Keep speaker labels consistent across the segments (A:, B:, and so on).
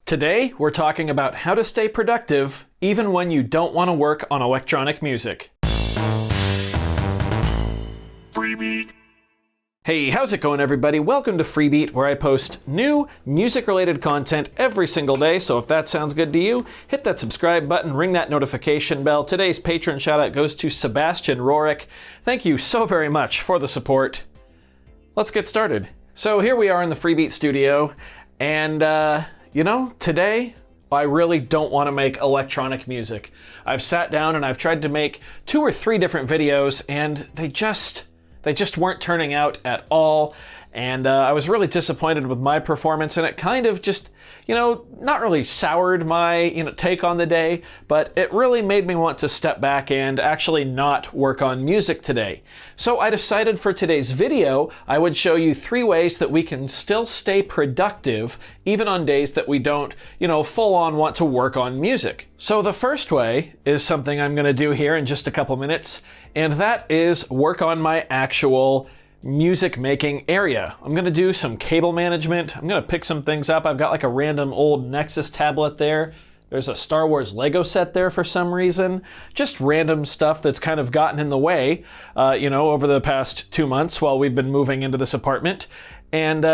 A: Today, we're talking about how to stay productive even when you don't want to work on electronic music. Freebeat. Hey, how's it going, everybody? Welcome to Freebeat, where I post new music-related content every single day, so if that sounds good to you, hit that subscribe button, ring that notification bell. Today's patron shout-out goes to Sebastian Rorick. Thank you so very much for the support. Let's get started. So here we are in the Freebeat studio, and today I really don't want to make electronic music. I've sat down and I've tried to make 2 or 3 different videos, and they just weren't turning out at all. And I was really disappointed with my performance, and it kind of just, not really soured my, take on the day, but it really made me want to step back and actually not work on music today. So I decided for today's video, I would show you 3 ways that we can still stay productive, even on days that we don't, full on want to work on music. So the first way is something I'm gonna do here in just a couple minutes, and that is work on my actual music making area. I'm gonna do some cable management. I'm gonna pick some things up. I've got like a random old Nexus tablet there. There's a Star Wars Lego set there for some reason. Just random stuff that's kind of gotten in the way, over the past 2 months while we've been moving into this apartment. And,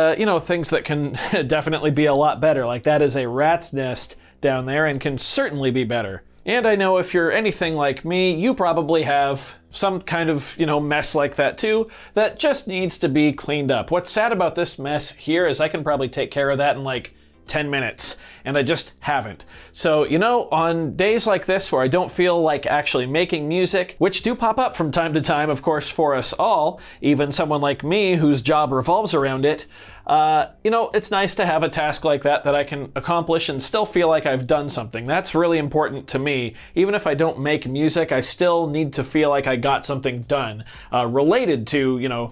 A: things that can definitely be a lot better. Like that is a rat's nest down there and can certainly be better. And I know if you're anything like me, you probably have some kind of, mess like that too, that just needs to be cleaned up. What's sad about this mess here is I can probably take care of that in like 10 minutes, and I just haven't. So, on days like this where I don't feel like actually making music, which do pop up from time to time, of course, for us all, even someone like me whose job revolves around it, it's nice to have a task like that I can accomplish and still feel like I've done something. That's really important to me. Even if I don't make music, I still need to feel like I got something done, related to,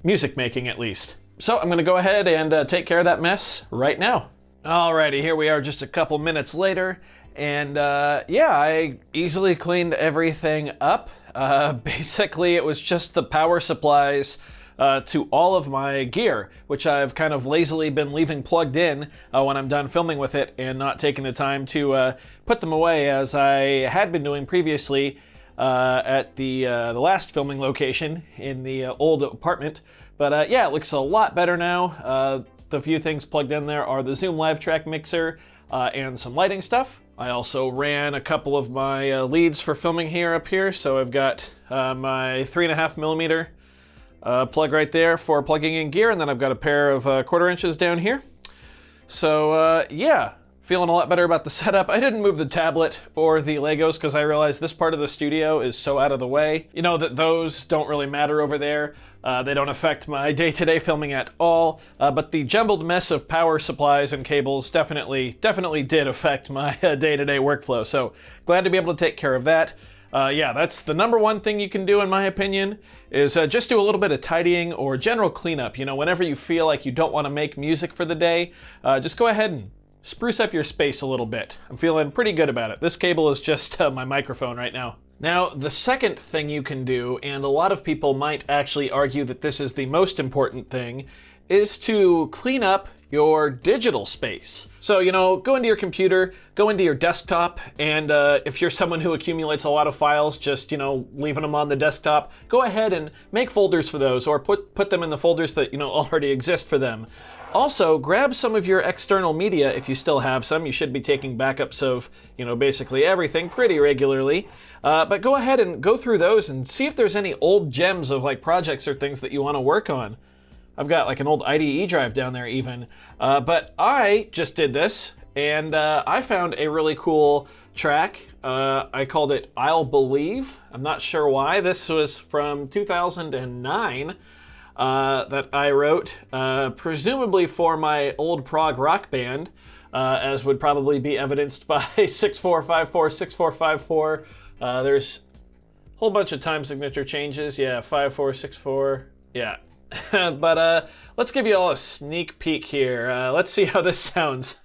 A: music making at least. So I'm gonna go ahead and take care of that mess right now. Alrighty, here we are just a couple minutes later, and I easily cleaned everything up. Basically, it was just the power supplies to all of my gear, which I've kind of lazily been leaving plugged in when I'm done filming with it and not taking the time to put them away as I had been doing previously at the last filming location in the old apartment. But it looks a lot better now. The few things plugged in there are the Zoom Live Track mixer and some lighting stuff. I also ran a couple of my leads for filming here up here, so I've got my 3.5 millimeter plug right there for plugging in gear, and then I've got a pair of 1/4 inches down here. So feeling a lot better about the setup. I didn't move the tablet or the Legos because I realized this part of the studio is so out of the way, that those don't really matter over there. They don't affect my day-to-day filming at all, but the jumbled mess of power supplies and cables definitely did affect my day-to-day workflow, so glad to be able to take care of that. That's the number one thing you can do, in my opinion, is just do a little bit of tidying or general cleanup. Whenever you feel like you don't want to make music for the day, just go ahead and spruce up your space a little bit. I'm feeling pretty good about it. This cable is just my microphone right now. Now, the second thing you can do, and a lot of people might actually argue that this is the most important thing, is to clean up your digital space. So, go into your computer, go into your desktop, and if you're someone who accumulates a lot of files, just, leaving them on the desktop, go ahead and make folders for those, or put them in the folders that, already exist for them. Also, grab some of your external media if you still have some. You should be taking backups of, basically everything pretty regularly. But go ahead and go through those and see if there's any old gems of like projects or things that you want to work on. I've got like an old IDE drive down there even. But I just did this, and I found a really cool track. I called it I'll Believe. I'm not sure why. This was from 2009. That I wrote, presumably for my old prog rock band, as would probably be evidenced by 6454, 6454. There's a whole bunch of time signature changes. 5464. Yeah. But let's give you all a sneak peek here. Let's see how this sounds.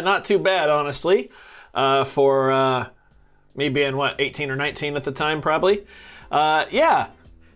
A: not too bad, honestly, for me being, 18 or 19 at the time, probably. Yeah.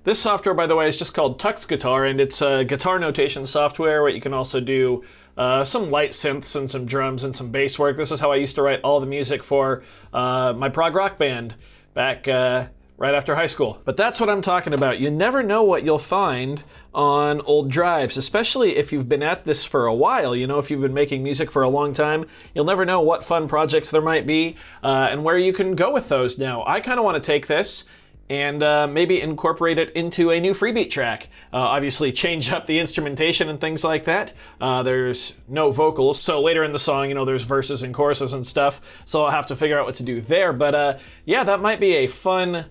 A: This software, by the way, is just called Tux Guitar, and it's a guitar notation software where you can also do some light synths and some drums and some bass work. This is how I used to write all the music for my prog rock band back right after high school. But that's what I'm talking about. You never know what you'll find on old drives, especially if you've been at this for a while. You know, if you've been making music for a long time, you'll never know what fun projects there might be and where you can go with those now. I kind of want to take this and maybe incorporate it into a new Freebeat track. Obviously change up the instrumentation and things like that. There's no vocals, so later in the song, you know, there's verses and choruses and stuff, so I'll have to figure out what to do there. But yeah, that might be a fun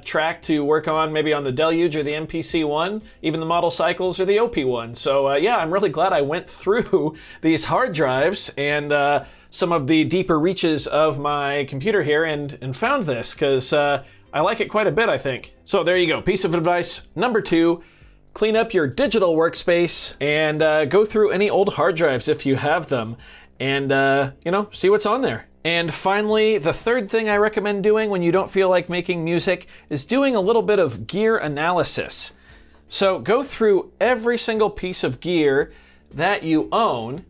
A: track to work on, maybe on the Deluge or the MPC-1, even the Model Cycles or the OP-1. So yeah, I'm really glad I went through these hard drives and some of the deeper reaches of my computer here and found this, because I like it quite a bit, I think. So there you go, piece of advice number 2. Clean up your digital workspace and go through any old hard drives if you have them and, you know, see what's on there. And finally, the third thing I recommend doing when you don't feel like making music is doing a little bit of gear analysis. So go through every single piece of gear that you own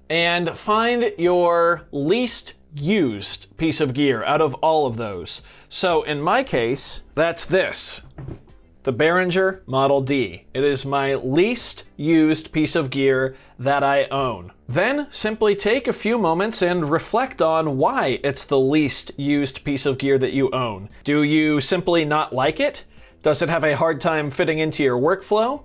A: and find your least used piece of gear out of all of those. So in my case, that's this, the Behringer Model D. It is my least used piece of gear that I own. Then simply take a few moments and reflect on why it's the least used piece of gear that you own. Do you simply not like it? Does it have a hard time fitting into your workflow?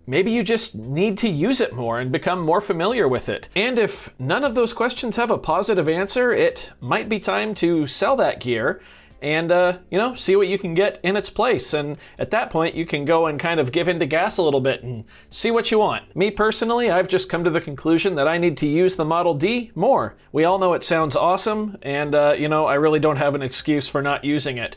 A: Maybe you just need to use it more and become more familiar with it. And if none of those questions have a positive answer, it might be time to sell that gear and, you know, see what you can get in its place. And at that point, you can go and kind of give in to gas a little bit and see what you want. Me personally, I've just come to the conclusion that I need to use the Model D more. We all know it sounds awesome, and, you know, I really don't have an excuse for not using it.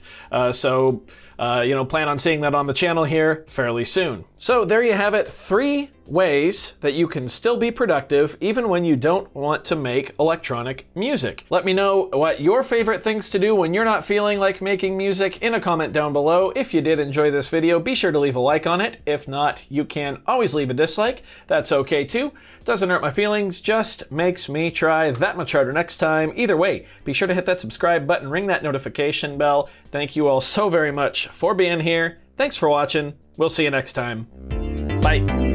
A: So, you know, plan on seeing that on the channel here fairly soon. So there you have it, 3 ways that you can still be productive even when you don't want to make electronic music. Let me know what your favorite things to do when you're not feeling like making music in a comment down below. If you did enjoy this video, be sure to leave a like on it. If not, you can always leave a dislike. That's okay too. Doesn't hurt my feelings, just makes me try that much harder next time. Either way, be sure to hit that subscribe button, ring that notification bell. Thank you all so very much for being here. Thanks for watching. We'll see you next time. Bye.